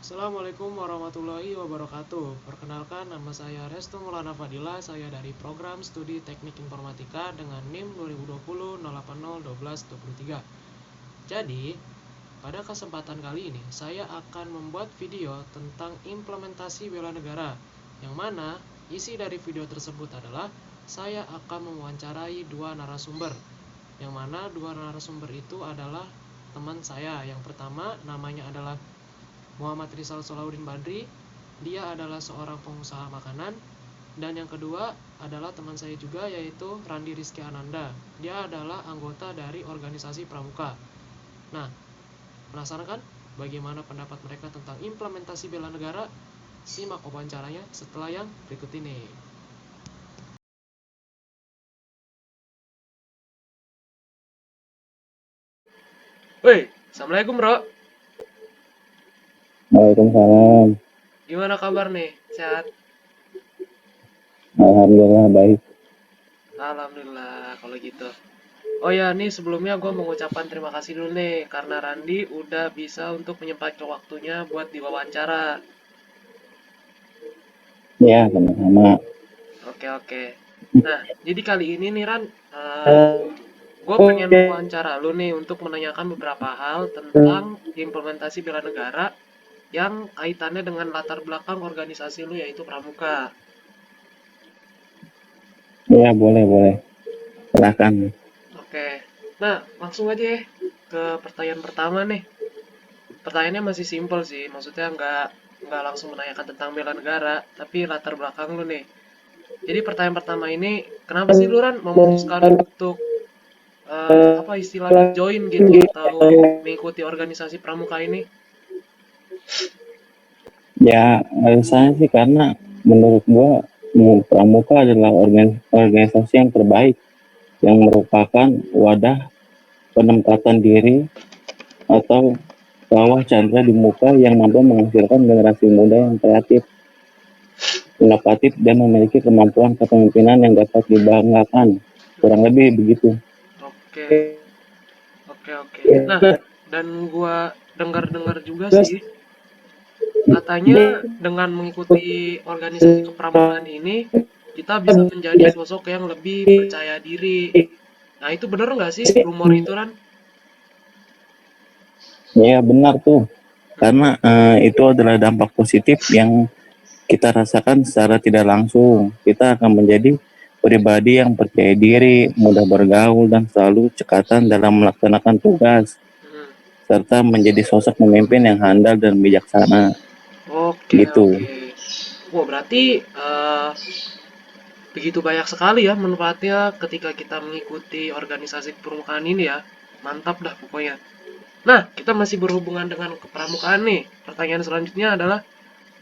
Assalamualaikum warahmatullahi wabarakatuh. Perkenalkan, nama saya Restu Maulana Fadila. Saya dari program studi Teknik Informatika dengan NIM 2020-080-12-23. Jadi, pada kesempatan kali ini, saya akan membuat video tentang implementasi bela negara, yang mana isi dari video tersebut adalah saya akan mewawancarai dua narasumber, yang mana dua narasumber itu adalah teman saya. Yang pertama namanya adalah Muhammad Rizal Solahuddin Badri. Dia adalah seorang pengusaha makanan. Dan yang kedua adalah teman saya juga, yaitu Randi Rizky Ananda. Dia adalah anggota dari organisasi Pramuka. Nah, penasaran kan bagaimana pendapat mereka tentang implementasi bela negara? Simak wawancaranya setelah yang berikut ini. Woi, Assalamualaikum bro. Waalaikumsalam. Gimana kabar nih? Sehat? Alhamdulillah baik. Alhamdulillah kalau gitu. Oh ya, nih sebelumnya gue mengucapkan terima kasih dulu nih karena Randi udah bisa untuk menyempatkan waktunya buat diwawancara. Ya, sama-sama. Oke oke. Nah, jadi kali ini nih Ran, gue pengen wawancara lu nih untuk menanyakan beberapa hal tentang implementasi bela negara yang kaitannya dengan latar belakang organisasi lu yaitu Pramuka. Ya, boleh. Silakan. Oke. Nah, langsung aja ya ke pertanyaan pertama nih. Pertanyaannya masih simpel sih, maksudnya nggak langsung menanyakan tentang bela negara, tapi latar belakang lu nih. Jadi pertanyaan pertama ini, kenapa sih lu Ran memutuskan untuk apa istilahnya join gitu atau mengikuti organisasi pramuka ini? Ya, alasannya sih karena menurut gua Pramuka adalah organisasi yang terbaik yang merupakan wadah penempatan diri atau bawah chandra di muka yang mampu menghasilkan generasi muda yang kreatif, inovatif, dan memiliki kemampuan kepemimpinan yang dapat dibanggakan. Kurang lebih begitu. Oke, oke. Nah, dan gua dengar-dengar juga sih, katanya dengan mengikuti organisasi kepramukaan ini, kita bisa menjadi sosok yang lebih percaya diri. Nah, itu bener nggak sih rumor itu, Ran? Ya, benar tuh. Karena itu adalah dampak positif yang kita rasakan secara tidak langsung. Kita akan menjadi pribadi yang percaya diri, mudah bergaul, dan selalu cekatan dalam melaksanakan tugas, Hmm. serta menjadi sosok pemimpin yang handal dan bijaksana. Oke. Gitu. Wah, berarti begitu banyak sekali ya manfaatnya ketika kita mengikuti organisasi kepramukaan ini ya. Mantap dah pokoknya. Nah, kita masih berhubungan dengan kepramukaan nih. Pertanyaan selanjutnya adalah,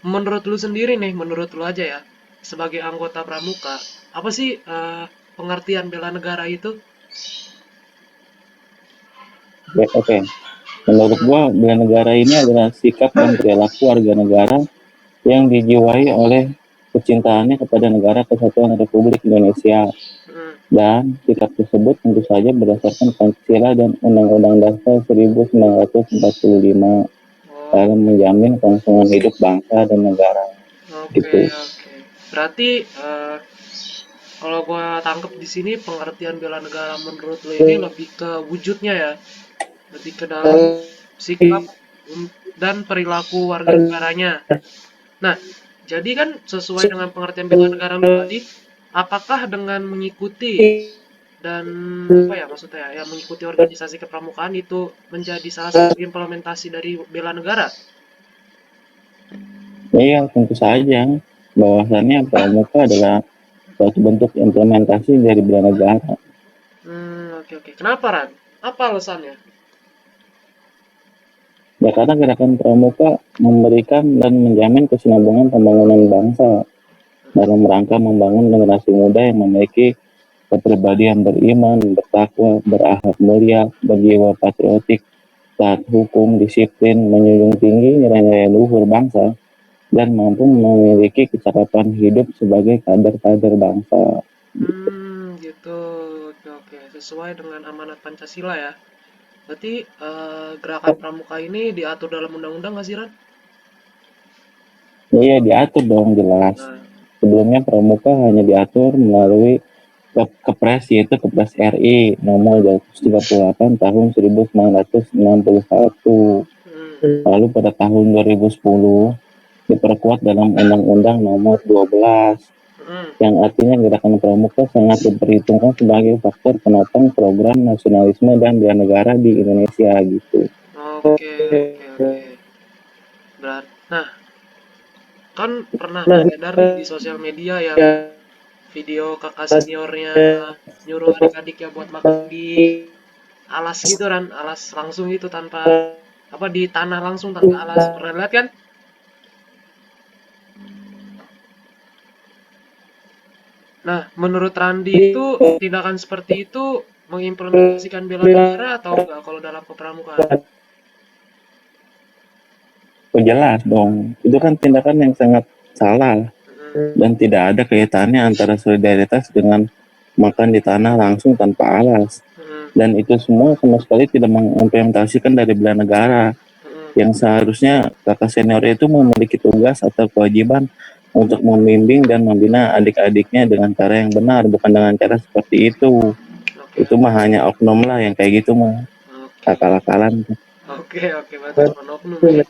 menurut lu sendiri nih, menurut lu aja ya, sebagai anggota pramuka, apa sih pengertian bela negara itu? Ya, oke. Menurut gua, bela negara ini adalah sikap dan perilaku warga negara yang dijiwai oleh kecintaannya kepada negara kesatuan Republik Indonesia. Hmm. Dan sikap tersebut tentu saja berdasarkan Pancasila dan Undang-Undang Dasar 1945 Oh, dalam menjamin kelangsungan hidup bangsa dan negara. oke, Gitu. oke. Berarti kalau gua tangkep di sini pengertian bela negara menurut lu ini lebih ke wujudnya ya, lebih ke dalam sikap dan perilaku warga negaranya. Nah, jadi kan sesuai dengan pengertian bela negara lu tadi, apakah dengan mengikuti dan apa ya maksudnya ya, mengikuti organisasi kepramukaan itu menjadi salah satu implementasi dari bela negara? Iya, tentu saja bahwasannya pramuka adalah suatu bentuk implementasi dari bela negara. Oke oke. Kenapa Ran? Apa alasannya? Ya karena gerakan pramuka memberikan dan menjamin kesinambungan pembangunan bangsa dalam rangka membangun generasi muda yang memiliki kepribadian beriman, bertakwa, berakhlak mulia, berjiwa patriotik, taat hukum, disiplin, menjunjung tinggi nilai-nilai luhur bangsa, dan mampu memiliki kecakapan hidup sebagai kader-kader bangsa. Gitu. Oke oke. Sesuai dengan amanat Pancasila ya. Berarti gerakan pramuka ini diatur dalam undang-undang nggak sih Ran? Iya diatur dong jelas. Nah, Sebelumnya pramuka hanya diatur melalui Kepres, yaitu Kepres RI nomor 238 tahun 1961. hmm, Lalu pada tahun 2010 diperkuat dalam Undang-Undang nomor 12 hmm. yang artinya gerakan pramuka sangat diperhitungkan sebagai faktor penopang program nasionalisme dan bela negara di Indonesia gitu. Oke, oke, oke. Nah, kan pernah beredar nih di sosial media yang video kakak seniornya nyuruh adik-adiknya buat makan di alas gitu kan, alas langsung gitu tanpa apa di tanah langsung tanpa alas. Pernah lihat kan? Nah, menurut Randi itu tindakan seperti itu mengimplementasikan bela negara atau enggak kalau dalam kepramukaan? Oh, jelas dong, itu kan tindakan yang sangat salah Mm-mm, dan tidak ada kaitannya antara solidaritas dengan makan di tanah langsung tanpa alas. mm-mm, Dan itu semua sama sekali tidak mengimplementasikan dari bela negara mm-mm. yang seharusnya kakak senior itu memiliki tugas atau kewajiban untuk membimbing dan membina adik-adiknya dengan cara yang benar, bukan dengan cara seperti itu. Oke, Itu mah hanya oknum lah yang kayak gitu mah, oke, akal-akalan. oke, oke. Berarti cuma oknum ya.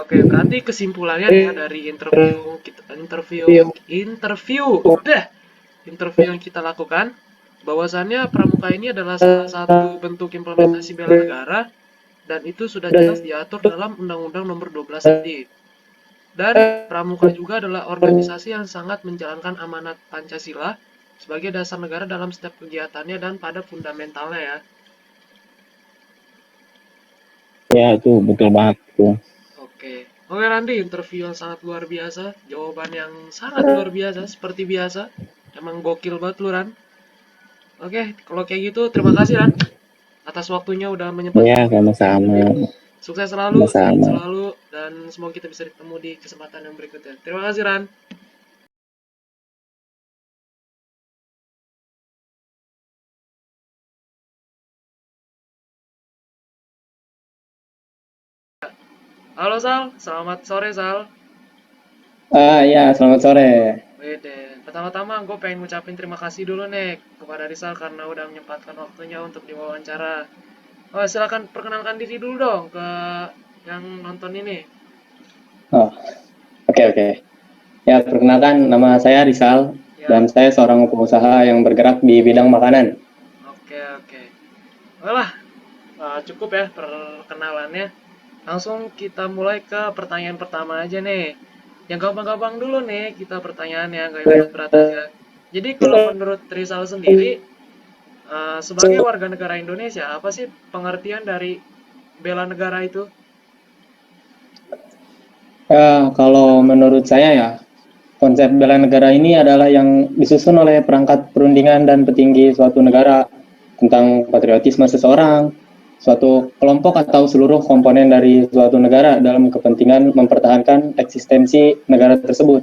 Oke, berarti kesimpulannya nih ya dari interview, dah, interview yang kita lakukan, bahwasannya pramuka ini adalah salah satu bentuk implementasi bela negara dan itu sudah jelas diatur dalam Undang-Undang Nomor 12 tadi. Dan pramuka juga adalah organisasi yang sangat menjalankan amanat Pancasila sebagai dasar negara dalam setiap kegiatannya dan pada fundamentalnya ya. Ya itu betul banget tuh. Oke. Oke Randy, interview yang sangat luar biasa, jawaban yang sangat luar biasa seperti biasa. Emang gokil banget lu Ran. Oke, kalau kayak gitu terima kasih Ran atas waktunya udah Ya menyempatkan waktu. sama-sama, Sukses selalu, sehat sama-sama. selalu, dan semoga kita bisa ketemu di kesempatan yang berikutnya. Terima kasih Ran. Halo Sal, selamat sore Sal. Ya, selamat sore. Wede, pertama-tama gue pengen ngucapin terima kasih dulu nih kepada Rizal karena udah menyempatkan waktunya untuk diwawancara. Oh, silakan perkenalkan diri dulu dong ke yang nonton ini. Oh, oke. Ya, perkenalkan nama saya Rizal Ya, dan saya seorang pengusaha yang bergerak di bidang makanan. oke, oke. Oke, cukup ya perkenalannya. Langsung kita mulai ke pertanyaan pertama aja nih. Yang gampang-gampang dulu nih kita pertanyaannya, nggak yang berat-berat aja. Jadi kalau menurut Rizal sendiri, sebagai warga negara Indonesia, apa sih pengertian dari bela negara itu? Kalau menurut saya ya, konsep bela negara ini adalah yang disusun oleh perangkat perundingan dan petinggi suatu negara tentang patriotisme seseorang, suatu kelompok atau seluruh komponen dari suatu negara dalam kepentingan mempertahankan eksistensi negara tersebut.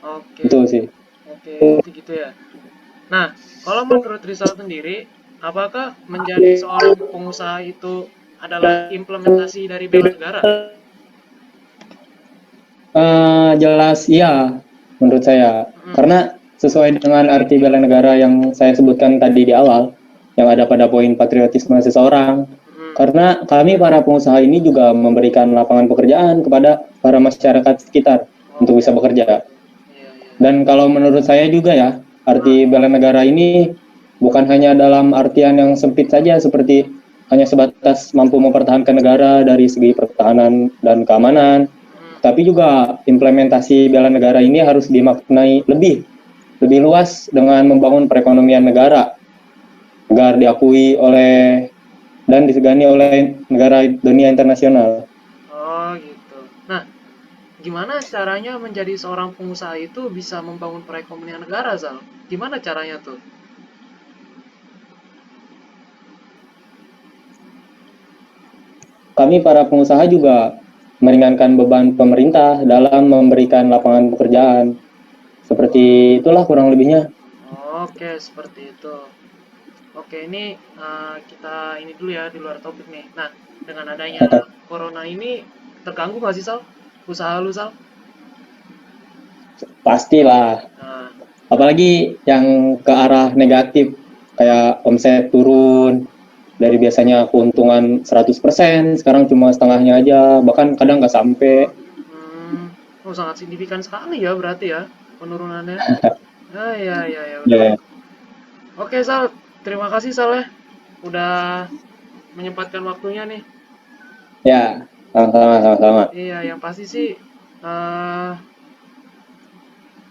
Oke, Itu sih. oke, berarti gitu ya. Nah, kalau menurut Rizal sendiri, apakah menjadi seorang pengusaha itu adalah implementasi dari bela negara? Jelas iya, menurut saya. Hmm, Karena sesuai dengan arti bela negara yang saya sebutkan tadi di awal, yang ada pada poin patriotisme seseorang. hmm, Karena kami para pengusaha ini juga memberikan lapangan pekerjaan kepada para masyarakat sekitar untuk oke, bisa bekerja. iya, iya. Dan kalau menurut saya juga ya, Hmm, arti bela negara ini bukan hanya dalam artian yang sempit saja seperti hanya sebatas mampu mempertahankan negara dari segi pertahanan dan keamanan, hmm. tapi juga implementasi bela negara ini harus dimaknai lebih luas dengan membangun perekonomian negara agar diakui oleh dan disegani oleh negara dunia internasional. Oh, gitu. Nah, gimana caranya menjadi seorang pengusaha itu bisa membangun perekonomian negara, Zal? Gimana caranya tuh? Kami para pengusaha juga meringankan beban pemerintah dalam memberikan lapangan pekerjaan. Seperti itulah kurang lebihnya. Oke, seperti itu. Oke, ini kita ini dulu ya di luar topik nih. Nah, dengan adanya corona ini terganggu nggak sih, Sal? usaha lu, Sal? Pastilah. Nah, Apalagi yang ke arah negatif, kayak omset turun, dari biasanya keuntungan 100%, sekarang cuma setengahnya aja, bahkan kadang nggak sampai. sangat signifikan sekali ya berarti ya penurunannya. Ah, ya, ya, ya, betul. Ya, Oke, Sal. Terima kasih, Sal ya. Udah menyempatkan waktunya nih. ya, sama-sama, sama-sama. Iya, yang pasti sih, eh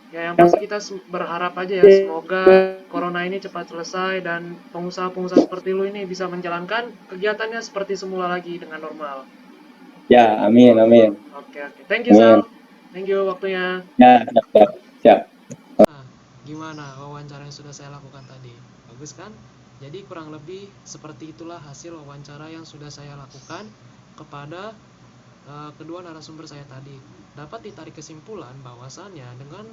ya yang pasti kita berharap aja ya, semoga corona ini cepat selesai dan pengusaha-pengusaha seperti lu ini bisa menjalankan kegiatannya seperti semula lagi dengan normal. Ya, amin, amin, Oke, oke. Thank you, Sal. amin. Thank you waktunya. Ya, siap, siap. Nah, gimana wawancara yang sudah saya lakukan tadi? Bagus kan? Jadi kurang lebih seperti itulah hasil wawancara yang sudah saya lakukan kepada kedua narasumber saya tadi. Dapat ditarik kesimpulan bahwasannya dengan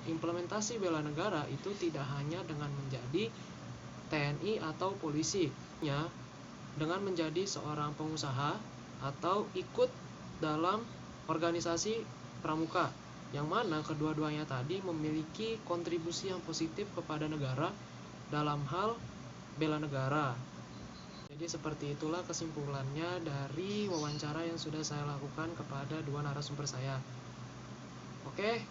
implementasi bela negara itu tidak hanya dengan menjadi TNI atau polisi, ya, dengan menjadi seorang pengusaha atau ikut dalam organisasi pramuka, yang mana kedua-duanya tadi memiliki kontribusi yang positif kepada negara dalam hal bela negara. Jadi seperti itulah kesimpulannya dari wawancara yang sudah saya lakukan kepada dua narasumber saya. Oke,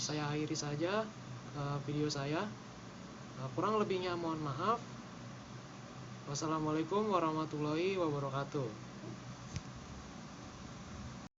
saya akhiri saja video saya. Kurang lebihnya mohon maaf. Wassalamualaikum warahmatullahi wabarakatuh.